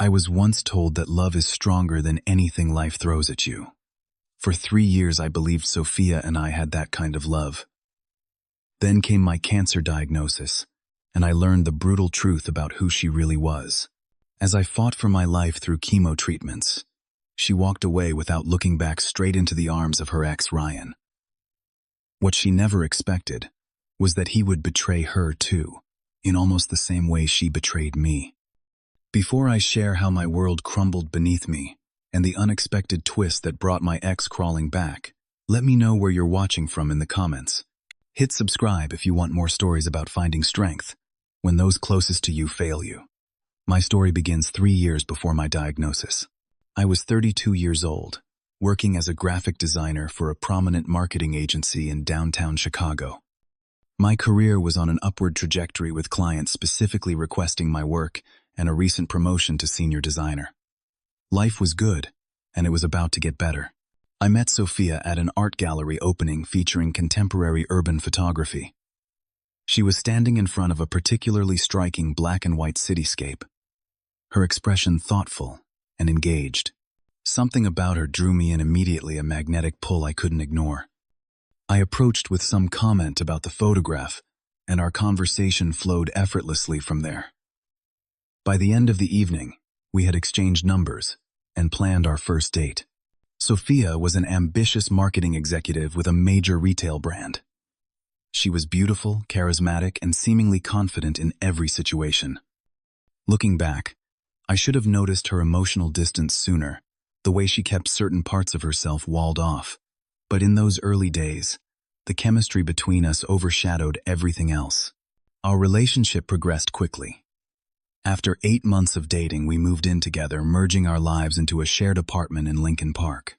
I was once told that love is stronger than anything life throws at you. For 3 years I believed Sophia and I had that kind of love. Then came my cancer diagnosis, and I learned the brutal truth about who she really was. As I fought for my life through chemo treatments, she walked away without looking back, straight into the arms of her ex, Ryan. What she never expected was that he would betray her too, in almost the same way she betrayed me. Before I share how my world crumbled beneath me and the unexpected twist that brought my ex crawling back, let me know where you're watching from in the comments. Hit subscribe if you want more stories about finding strength when those closest to you fail you. My story begins 3 years before my diagnosis. I was 32 years old, working as a graphic designer for a prominent marketing agency in downtown Chicago. My career was on an upward trajectory, with clients specifically requesting my work and a recent promotion to senior designer. Life was good, and it was about to get better. I met Sophia at an art gallery opening featuring contemporary urban photography. She was standing in front of a particularly striking black and white cityscape, her expression thoughtful and engaged. Something about her drew me in immediately, a magnetic pull I couldn't ignore. I approached with some comment about the photograph, and our conversation flowed effortlessly from there. By the end of the evening, we had exchanged numbers and planned our first date. Sophia was an ambitious marketing executive with a major retail brand. She was beautiful, charismatic, and seemingly confident in every situation. Looking back, I should have noticed her emotional distance sooner, the way she kept certain parts of herself walled off. But in those early days, the chemistry between us overshadowed everything else. Our relationship progressed quickly. After 8 months of dating, we moved in together, merging our lives into a shared apartment in Lincoln Park.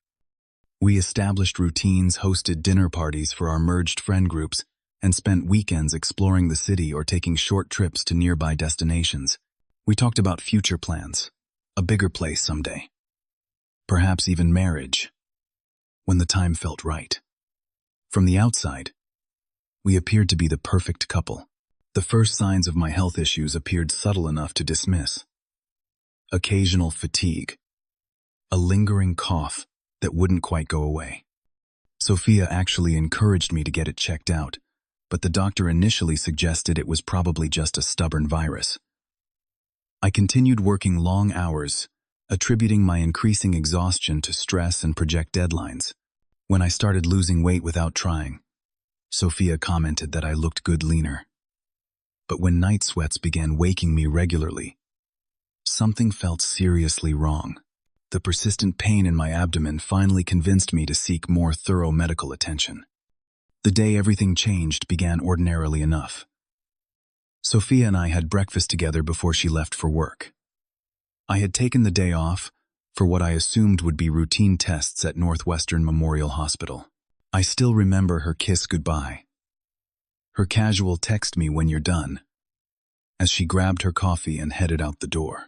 We established routines, hosted dinner parties for our merged friend groups, and spent weekends exploring the city or taking short trips to nearby destinations. We talked about future plans, a bigger place someday, perhaps even marriage, when the time felt right. From the outside, we appeared to be the perfect couple. The first signs of my health issues appeared subtle enough to dismiss. Occasional fatigue, a lingering cough that wouldn't quite go away. Sophia actually encouraged me to get it checked out, but the doctor initially suggested it was probably just a stubborn virus. I continued working long hours, attributing my increasing exhaustion to stress and project deadlines. When I started losing weight without trying, Sophia commented that I looked good leaner. But when night sweats began waking me regularly, something felt seriously wrong. The persistent pain in my abdomen finally convinced me to seek more thorough medical attention. The day everything changed began ordinarily enough. Sophia and I had breakfast together before she left for work. I had taken the day off for what I assumed would be routine tests at Northwestern Memorial Hospital. I still remember her kiss goodbye, her casual text me when you're done, as she grabbed her coffee and headed out the door.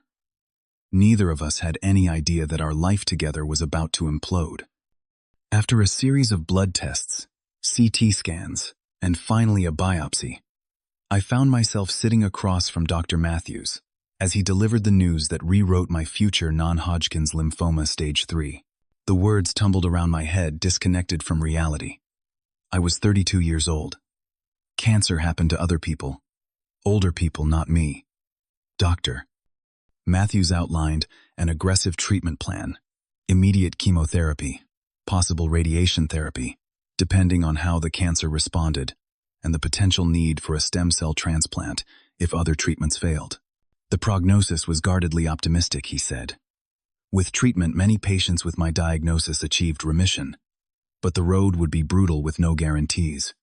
Neither of us had any idea that our life together was about to implode. After a series of blood tests, CT scans, and finally a biopsy, I found myself sitting across from Dr. Matthews as he delivered the news that rewrote my future: non-Hodgkin's lymphoma stage 3. The words tumbled around my head, disconnected from reality. I was 32 years old. Cancer happened to other people. Older people, not me. Doctor Matthews outlined an aggressive treatment plan: immediate chemotherapy, possible radiation therapy, depending on how the cancer responded, and the potential need for a stem cell transplant if other treatments failed. The prognosis was guardedly optimistic, he said. With treatment, many patients with my diagnosis achieved remission, but the road would be brutal with no guarantees.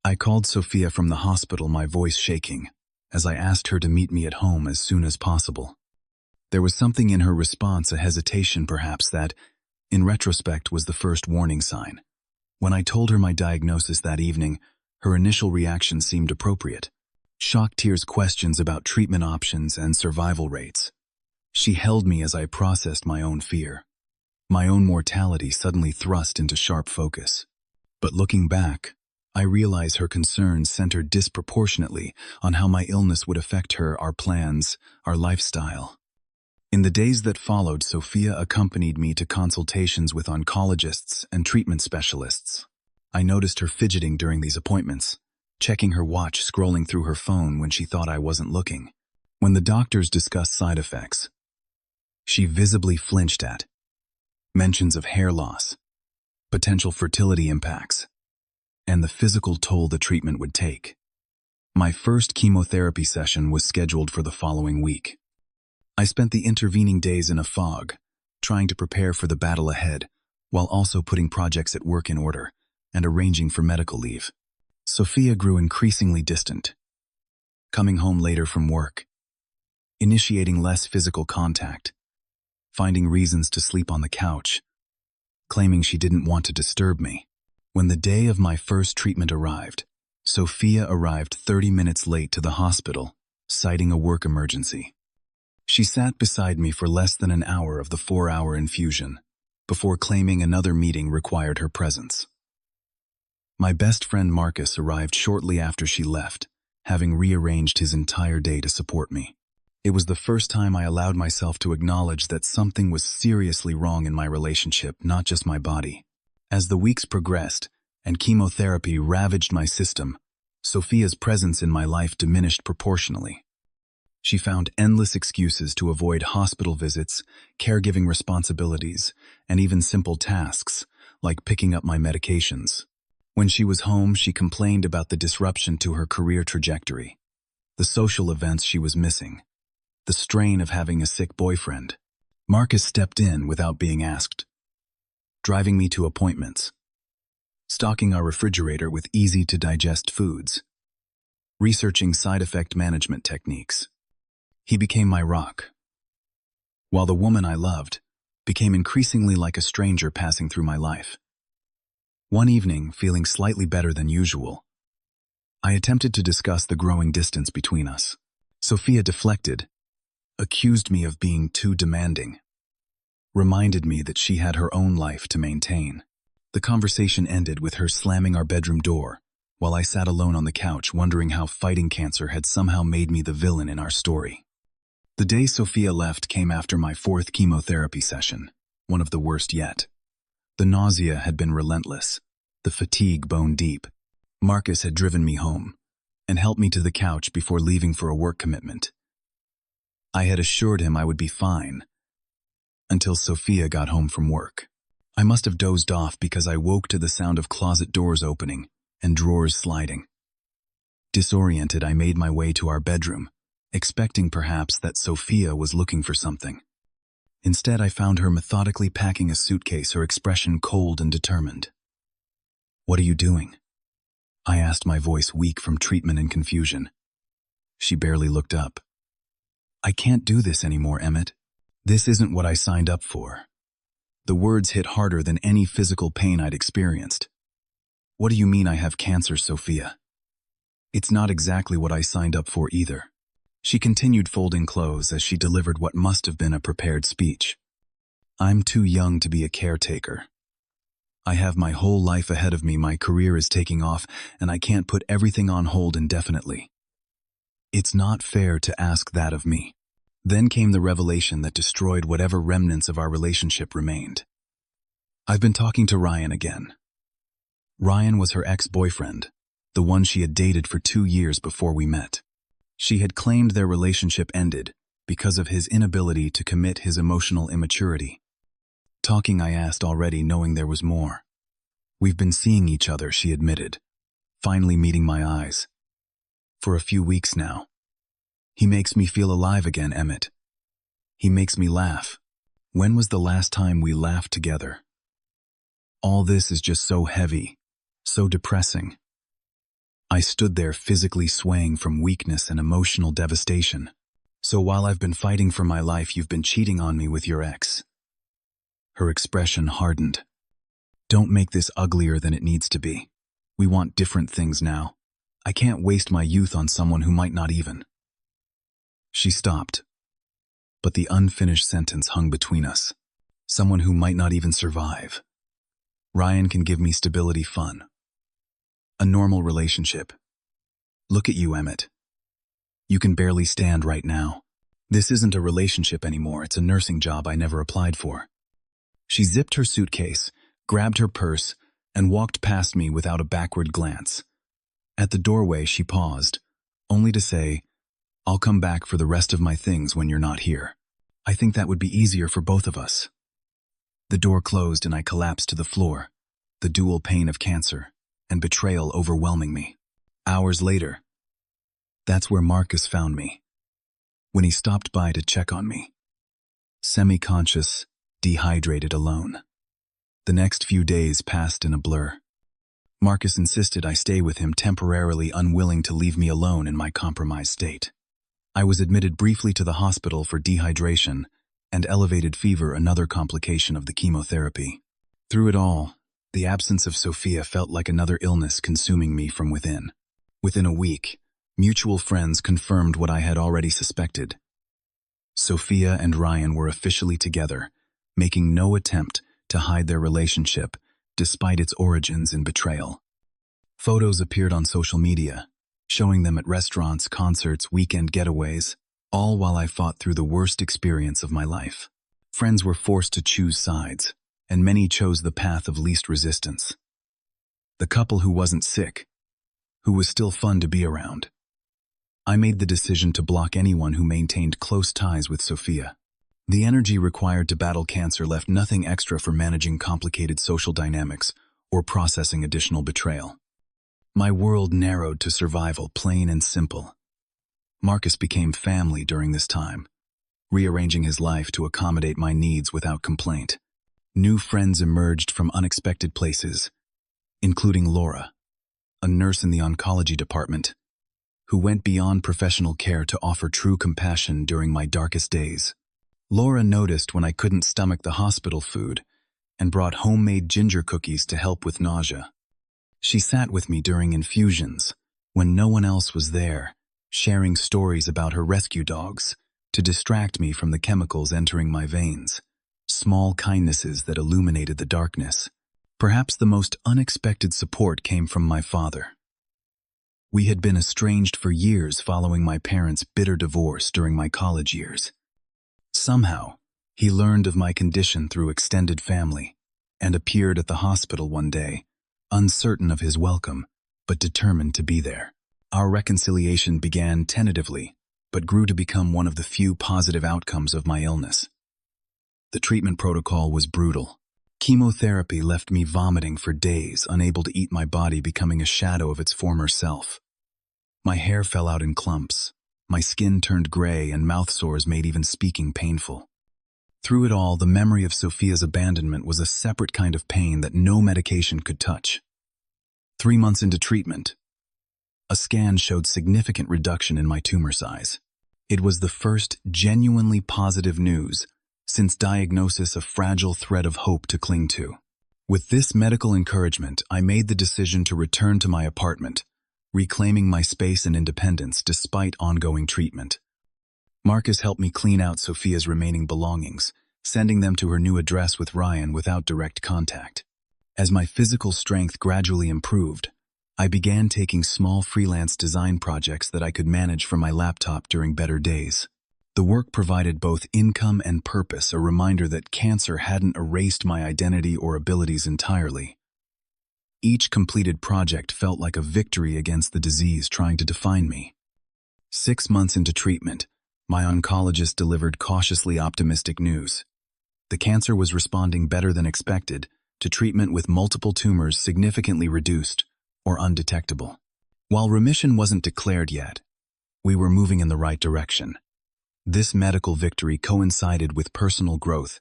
I called Sophia from the hospital, my voice shaking, as I asked her to meet me at home as soon as possible. There was something in her response, a hesitation perhaps, that, in retrospect, was the first warning sign. When I told her my diagnosis that evening, her initial reaction seemed appropriate. Shock, tears, questions about treatment options and survival rates. She held me as I processed my own fear. My own mortality suddenly thrust into sharp focus. But looking back, I realize her concerns centered disproportionately on how my illness would affect her, our plans, our lifestyle. In the days that followed, Sophia accompanied me to consultations with oncologists and treatment specialists. I noticed her fidgeting during these appointments, checking her watch, scrolling through her phone when she thought I wasn't looking. When the doctors discussed side effects, she visibly flinched at mentions of hair loss, potential fertility impacts, and the physical toll the treatment would take. My first chemotherapy session was scheduled for the following week. I spent the intervening days in a fog, trying to prepare for the battle ahead, while also putting projects at work in order and arranging for medical leave. Sophia grew increasingly distant, coming home later from work, initiating less physical contact, finding reasons to sleep on the couch, claiming she didn't want to disturb me. When the day of my first treatment arrived, Sophia arrived 30 minutes late to the hospital, citing a work emergency. She sat beside me for less than an hour of the 4-hour infusion, before claiming another meeting required her presence. My best friend Marcus arrived shortly after she left, having rearranged his entire day to support me. It was the first time I allowed myself to acknowledge that something was seriously wrong in my relationship, not just my body. As the weeks progressed and chemotherapy ravaged my system, Sophia's presence in my life diminished proportionally. She found endless excuses to avoid hospital visits, caregiving responsibilities, and even simple tasks, like picking up my medications. When she was home, she complained about the disruption to her career trajectory, the social events she was missing, the strain of having a sick boyfriend. Marcus stepped in without being asked, driving me to appointments, stocking our refrigerator with easy-to-digest foods, researching side effect management techniques. He became my rock, while the woman I loved became increasingly like a stranger passing through my life. One evening, feeling slightly better than usual, I attempted to discuss the growing distance between us. Sophia deflected, accused me of being too demanding, reminded me that she had her own life to maintain. The conversation ended with her slamming our bedroom door, while I sat alone on the couch wondering how fighting cancer had somehow made me the villain in our story. The day Sophia left came after my 4th chemotherapy session, one of the worst yet. The nausea had been relentless, the fatigue bone deep. Marcus had driven me home and helped me to the couch before leaving for a work commitment. I had assured him I would be fine until Sophia got home from work. I must have dozed off because I woke to the sound of closet doors opening and drawers sliding. Disoriented, I made my way to our bedroom, expecting perhaps that Sophia was looking for something. Instead, I found her methodically packing a suitcase, her expression cold and determined. "What are you doing?" I asked, my voice weak from treatment and confusion. She barely looked up. "I can't do this anymore, Emmett. This isn't what I signed up for." The words hit harder than any physical pain I'd experienced. "What do you mean I have cancer, Sophia?" "It's not exactly what I signed up for either." She continued folding clothes as she delivered what must have been a prepared speech. "I'm too young to be a caretaker. I have my whole life ahead of me, my career is taking off, and I can't put everything on hold indefinitely. It's not fair to ask that of me." Then came the revelation that destroyed whatever remnants of our relationship remained. I've been talking to Ryan again. Ryan was her ex-boyfriend, the one she had dated for 2 years before we met. She had claimed their relationship ended because of his inability to commit, his emotional immaturity. Talking, I asked already, knowing there was more. "We've been seeing each other," she admitted, finally meeting my eyes. "For a few weeks now. He makes me feel alive again, Emmett. He makes me laugh. When was the last time we laughed together? All this is just so heavy, so depressing." I stood there physically swaying from weakness and emotional devastation. "So while I've been fighting for my life, you've been cheating on me with your ex." Her expression hardened. "Don't make this uglier than it needs to be. We want different things now. I can't waste my youth on someone who might not even." She stopped, but the unfinished sentence hung between us. "Someone who might not even survive. Ryan can give me stability, fun. A normal relationship. Look at you, Emmett. You can barely stand right now. This isn't a relationship anymore, it's a nursing job I never applied for. She zipped her suitcase, grabbed her purse, and walked past me without a backward glance. At the doorway, she paused, only to say, "I'll come back for the rest of my things when you're not here. I think that would be easier for both of us." The door closed and I collapsed to the floor, the dual pain of cancer and betrayal overwhelming me. Hours later, that's where Marcus found me, when he stopped by to check on me. Semi-conscious, dehydrated, alone. The next few days passed in a blur. Marcus insisted I stay with him, temporarily unwilling to leave me alone in my compromised state. I was admitted briefly to the hospital for dehydration and elevated fever, another complication of the chemotherapy. Through it all, the absence of Sophia felt like another illness consuming me from within. Within a week, mutual friends confirmed what I had already suspected. Sophia and Ryan were officially together, making no attempt to hide their relationship despite its origins in betrayal. Photos appeared on social media, showing them at restaurants, concerts, weekend getaways, all while I fought through the worst experience of my life. Friends were forced to choose sides, and many chose the path of least resistance. The couple who wasn't sick, who was still fun to be around. I made the decision to block anyone who maintained close ties with Sophia. The energy required to battle cancer left nothing extra for managing complicated social dynamics or processing additional betrayal. My world narrowed to survival, plain and simple. Marcus became family during this time, rearranging his life to accommodate my needs without complaint. New friends emerged from unexpected places, including Laura, a nurse in the oncology department, who went beyond professional care to offer true compassion during my darkest days. Laura noticed when I couldn't stomach the hospital food and brought homemade ginger cookies to help with nausea. She sat with me during infusions, when no one else was there, sharing stories about her rescue dogs to distract me from the chemicals entering my veins. Small kindnesses that illuminated the darkness. Perhaps the most unexpected support came from my father. We had been estranged for years following my parents' bitter divorce during my college years. Somehow, he learned of my condition through extended family and appeared at the hospital one day, uncertain of his welcome, but determined to be there. Our reconciliation began tentatively, but grew to become one of the few positive outcomes of my illness. The treatment protocol was brutal. Chemotherapy left me vomiting for days, unable to eat, my body becoming a shadow of its former self. My hair fell out in clumps, my skin turned gray, and mouth sores made even speaking painful. Through it all, the memory of Sophia's abandonment was a separate kind of pain that no medication could touch. 3 months into treatment, a scan showed significant reduction in my tumor size. It was the first genuinely positive news since diagnosis, a fragile thread of hope to cling to. With this medical encouragement, I made the decision to return to my apartment, reclaiming my space and independence despite ongoing treatment. Marcus helped me clean out Sophia's remaining belongings, sending them to her new address with Ryan without direct contact. As my physical strength gradually improved, I began taking small freelance design projects that I could manage from my laptop during better days. The work provided both income and purpose, a reminder that cancer hadn't erased my identity or abilities entirely. Each completed project felt like a victory against the disease trying to define me. 6 months into treatment, my oncologist delivered cautiously optimistic news. The cancer was responding better than expected to treatment, with multiple tumors significantly reduced or undetectable. While remission wasn't declared yet, we were moving in the right direction. This medical victory coincided with personal growth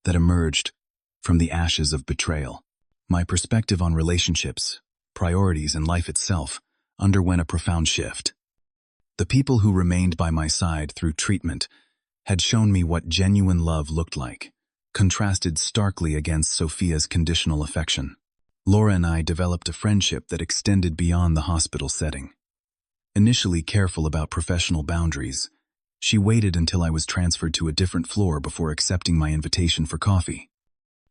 that emerged from the ashes of betrayal. My perspective on relationships, priorities, and life itself underwent a profound shift. The people who remained by my side through treatment had shown me what genuine love looked like, contrasted starkly against Sophia's conditional affection. Laura and I developed a friendship that extended beyond the hospital setting. Initially careful about professional boundaries, she waited until I was transferred to a different floor before accepting my invitation for coffee.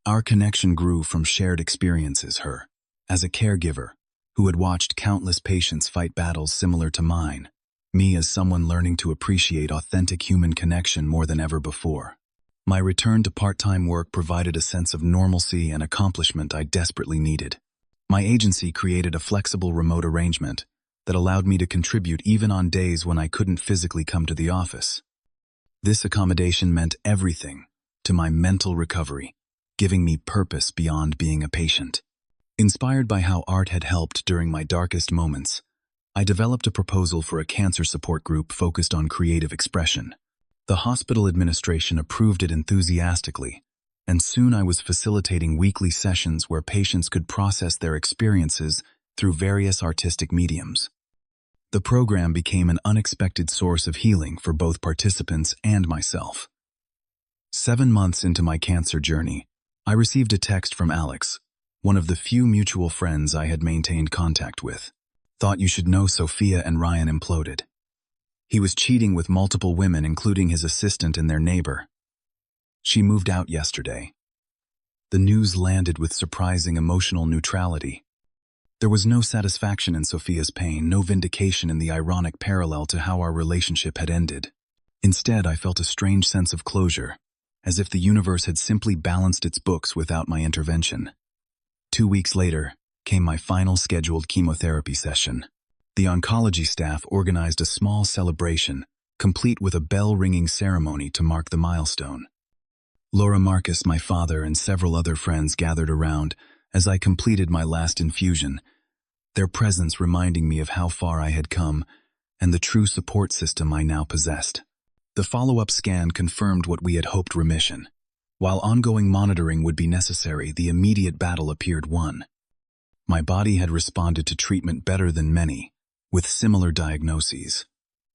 Our connection grew from shared experiences, her as a caregiver who had watched countless patients fight battles similar to mine, me as someone learning to appreciate authentic human connection more than ever before. My return to part-time work provided a sense of normalcy and accomplishment I desperately needed. My agency created a flexible remote arrangement that allowed me to contribute even on days when I couldn't physically come to the office. This accommodation meant everything to my mental recovery, giving me purpose beyond being a patient. Inspired by how art had helped during my darkest moments, I developed a proposal for a cancer support group focused on creative expression. The hospital administration approved it enthusiastically, and soon I was facilitating weekly sessions where patients could process their experiences through various artistic mediums. The program became an unexpected source of healing for both participants and myself. 7 months into my cancer journey, I received a text from Alex, one of the few mutual friends I had maintained contact with. Thought you should know Sophia and Ryan imploded. He was cheating with multiple women, including his assistant and their neighbor. She moved out yesterday. The news landed with surprising emotional neutrality. There was no satisfaction in Sophia's pain, no vindication in the ironic parallel to how our relationship had ended. Instead, I felt a strange sense of closure, as if the universe had simply balanced its books without my intervention. 2 weeks later came my final scheduled chemotherapy session. The oncology staff organized a small celebration, complete with a bell-ringing ceremony to mark the milestone. Laura Marcus, my father, and several other friends gathered around as I completed my last infusion, their presence reminding me of how far I had come and the true support system I now possessed. The follow-up scan confirmed what we had hoped: remission. While ongoing monitoring would be necessary, the immediate battle appeared won. My body had responded to treatment better than many, with similar diagnoses,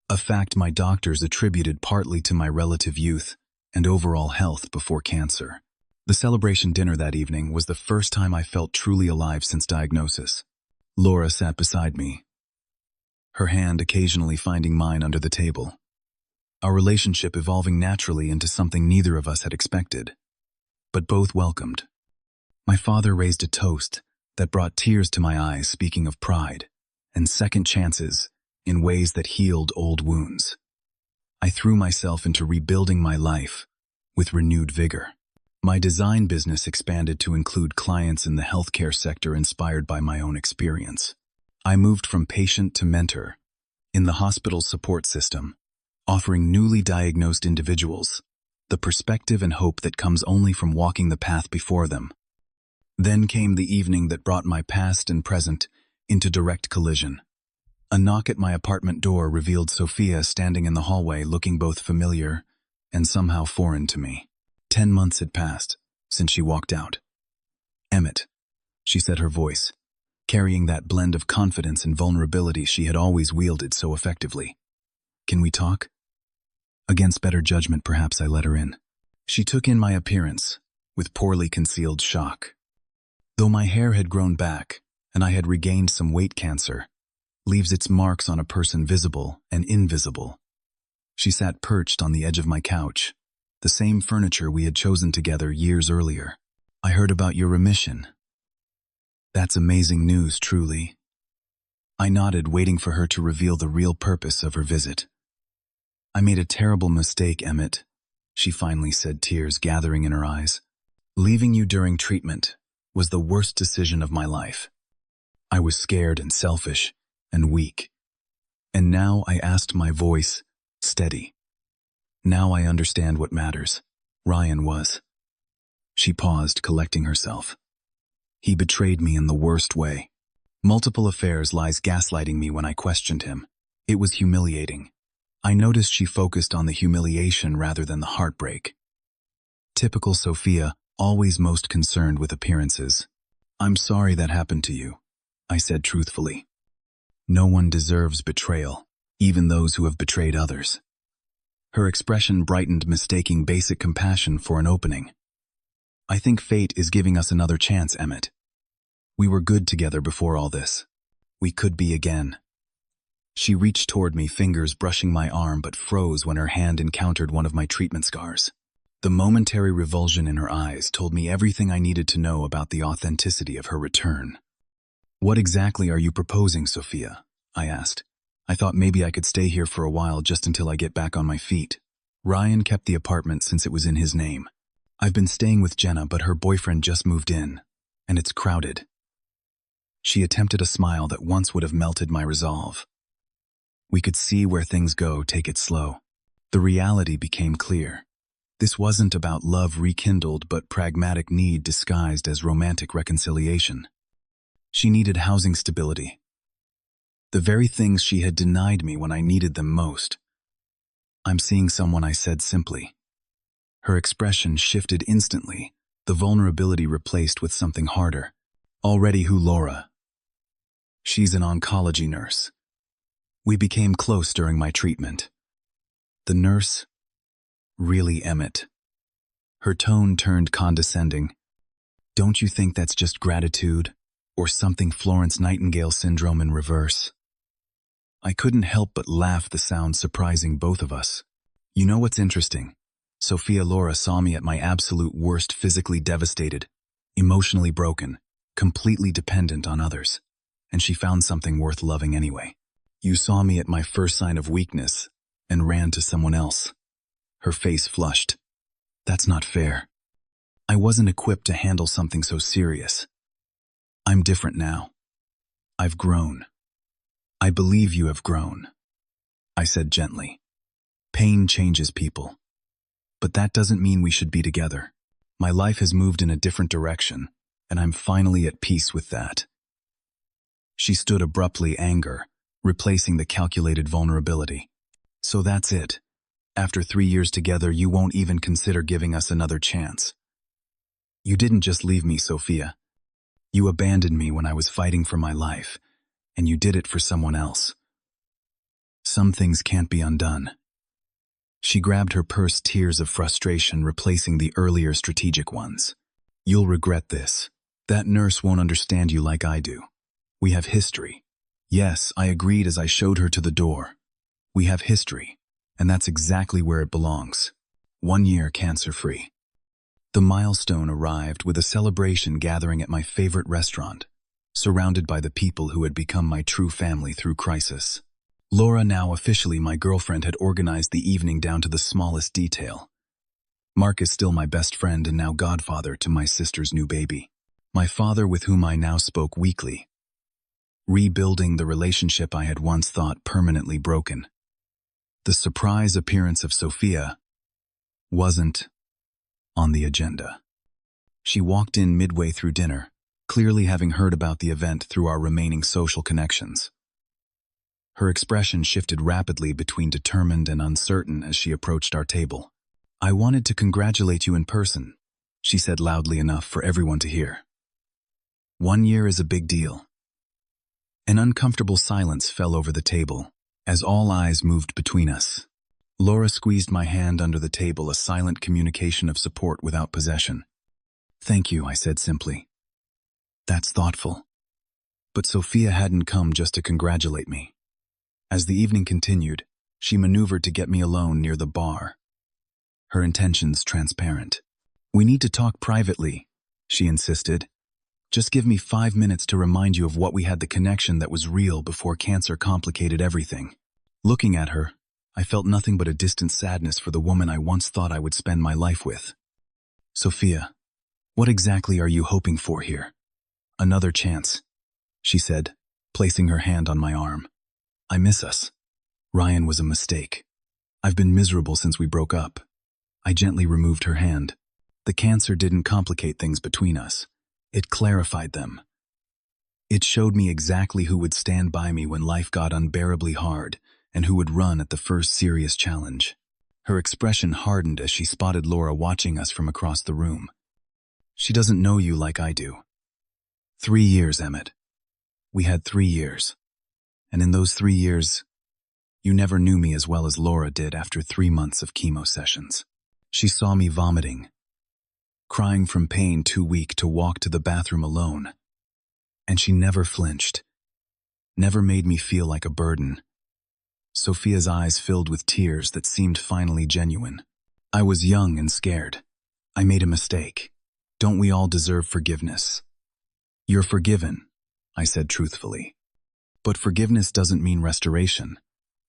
a fact my doctors attributed partly to my relative youth and overall health before cancer. The celebration dinner that evening was the first time I felt truly alive since diagnosis. Laura sat beside me, her hand occasionally finding mine under the table, our relationship evolving naturally into something neither of us had expected, but both welcomed. My father raised a toast that brought tears to my eyes, speaking of pride and second chances in ways that healed old wounds. I threw myself into rebuilding my life with renewed vigor. My design business expanded to include clients in the healthcare sector inspired by my own experience. I moved from patient to mentor in the hospital support system, offering newly diagnosed individuals the perspective and hope that comes only from walking the path before them. Then came the evening that brought my past and present into direct collision. A knock at my apartment door revealed Sophia standing in the hallway, looking both familiar and somehow foreign to me. 10 months had passed since she walked out. "Emmett," she said, her voice carrying that blend of confidence and vulnerability she had always wielded so effectively. "Can we talk?" Against better judgment, perhaps, I let her in. She took in my appearance with poorly concealed shock. Though my hair had grown back and I had regained some weight, cancer leaves its marks on a person, visible and invisible. She sat perched on the edge of my couch, the same furniture we had chosen together years earlier. "I heard about your remission. That's amazing news, truly." I nodded, waiting for her to reveal the real purpose of her visit. "I made a terrible mistake, Emmett," she finally said, tears gathering in her eyes. "Leaving you during treatment was the worst decision of my life. I was scared and selfish and weak. And now," I asked, my voice steady, "now I understand what matters. Ryan was." She paused, collecting herself. "He betrayed me in the worst way. Multiple affairs, lies, gaslighting me when I questioned him. It was humiliating." I noticed she focused on the humiliation rather than the heartbreak. Typical Sophia, always most concerned with appearances. "I'm sorry that happened to you," I said truthfully. "No one deserves betrayal, even those who have betrayed others." Her expression brightened, mistaking basic compassion for an opening. "I think fate is giving us another chance, Emmett. We were good together before all this. We could be again." She reached toward me, fingers brushing my arm, but froze when her hand encountered one of my treatment scars. The momentary revulsion in her eyes told me everything I needed to know about the authenticity of her return. "What exactly are you proposing, Sophia?" I asked. I thought maybe I could stay here for a while just until I get back on my feet. Ryan kept the apartment since it was in his name. I've been staying with Jenna, but her boyfriend just moved in, and it's crowded. She attempted a smile that once would have melted my resolve. We could see where things go, take it slow. The reality became clear. This wasn't about love rekindled, but pragmatic need disguised as romantic reconciliation. She needed housing stability. The very things she had denied me when I needed them most. "I'm seeing someone," I said simply. Her expression shifted instantly, the vulnerability replaced with something harder. "Already who, Laura?" "She's an oncology nurse. We became close during my treatment." "The nurse? Really, Emmett?" Her tone turned condescending. "Don't you think that's just gratitude, or something Florence Nightingale syndrome in reverse?" I couldn't help but laugh, the sound surprising both of us. "You know what's interesting? Sophia Laura saw me at my absolute worst, physically devastated, emotionally broken, completely dependent on others, and she found something worth loving anyway. You saw me at my first sign of weakness and ran to someone else." Her face flushed. "That's not fair. I wasn't equipped to handle something so serious. I'm different now. I've grown." "I believe you have grown," I said gently. "Pain changes people. But that doesn't mean we should be together. My life has moved in a different direction, and I'm finally at peace with that." She stood abruptly, anger replacing the calculated vulnerability. "So that's it. After 3 years together, you won't even consider giving us another chance. You didn't just leave me, Sophia. You abandoned me when I was fighting for my life, and you did it for someone else. Some things can't be undone." She grabbed her purse, tears of frustration replacing the earlier strategic ones. "You'll regret this. That nurse won't understand you like I do. We have history." "Yes," I agreed as I showed her to the door. "We have history, and that's exactly where it belongs. 1 year cancer-free." The milestone arrived with a celebration gathering at my favorite restaurant, surrounded by the people who had become my true family through crisis. Laura, now officially my girlfriend, had organized the evening down to the smallest detail. Mark is still my best friend and now godfather to my sister's new baby. My father, with whom I now spoke weekly, rebuilding the relationship I had once thought permanently broken. The surprise appearance of Sophia wasn't on the agenda. She walked in midway through dinner, clearly having heard about the event through our remaining social connections. Her expression shifted rapidly between determined and uncertain as she approached our table. "I wanted to congratulate you in person," she said loudly enough for everyone to hear. 1 year is a big deal." An uncomfortable silence fell over the table, as all eyes moved between us. Laura squeezed my hand under the table, a silent communication of support without possession. "Thank you," I said simply. "That's thoughtful." But Sophia hadn't come just to congratulate me. As the evening continued, she maneuvered to get me alone near the bar, her intentions transparent. "We need to talk privately," she insisted. "Just give me 5 minutes to remind you of what we had, the connection that was real before cancer complicated everything." Looking at her, I felt nothing but a distant sadness for the woman I once thought I would spend my life with. "Sophia, what exactly are you hoping for here?" "Another chance," she said, placing her hand on my arm. "I miss us. Ryan was a mistake. I've been miserable since we broke up." I gently removed her hand. The cancer didn't complicate things between us. It clarified them. It showed me exactly who would stand by me when life got unbearably hard, and who would run at the first serious challenge. Her expression hardened as she spotted Laura watching us from across the room. "She doesn't know you like I do." 3 years, Emmett. We had 3 years. And in those 3 years, you never knew me as well as Laura did after 3 months of chemo sessions. She saw me vomiting, crying from pain, too weak to walk to the bathroom alone. And she never flinched, never made me feel like a burden. Sophia's eyes filled with tears that seemed finally genuine. "I was young and scared. I made a mistake. Don't we all deserve forgiveness?" "You're forgiven," I said truthfully. But forgiveness doesn't mean restoration.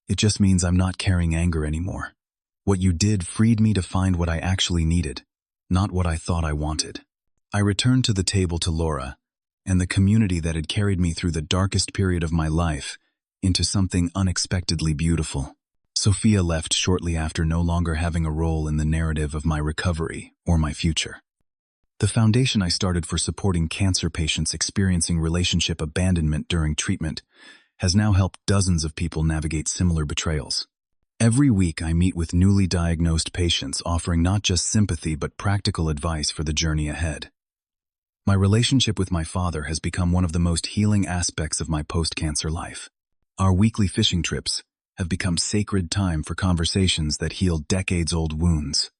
It just means I'm not carrying anger anymore. What you did freed me to find what I actually needed, not what I thought I wanted. I returned to the table to Laura, and the community that had carried me through the darkest period of my life into something unexpectedly beautiful. Sophia left shortly after, no longer having a role in the narrative of my recovery or my future. The foundation I started for supporting cancer patients experiencing relationship abandonment during treatment has now helped dozens of people navigate similar betrayals. Every week I meet with newly diagnosed patients, offering not just sympathy but practical advice for the journey ahead. My relationship with my father has become one of the most healing aspects of my post-cancer life. Our weekly fishing trips have become sacred time for conversations that heal decades-old wounds.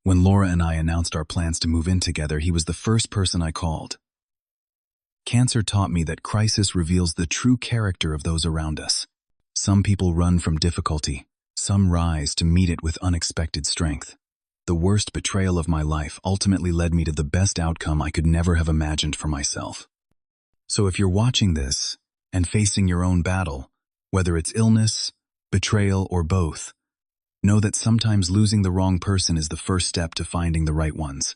When Laura and I announced our plans to move in together, he was the first person I called. Cancer taught me that crisis reveals the true character of those around us. Some people run from difficulty, some rise to meet it with unexpected strength. The worst betrayal of my life ultimately led me to the best outcome I could never have imagined for myself. So if you're watching this and facing your own battle, whether it's illness, betrayal, or both, know that sometimes losing the wrong person is the first step to finding the right ones.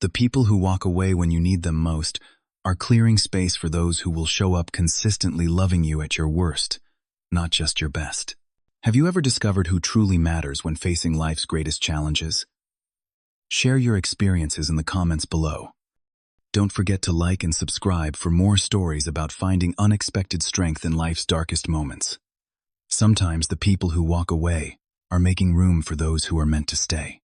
The people who walk away when you need them most are clearing space for those who will show up consistently, loving you at your worst, not just your best. Have you ever discovered who truly matters when facing life's greatest challenges? Share your experiences in the comments below. Don't forget to like and subscribe for more stories about finding unexpected strength in life's darkest moments. Sometimes the people who walk away are making room for those who are meant to stay.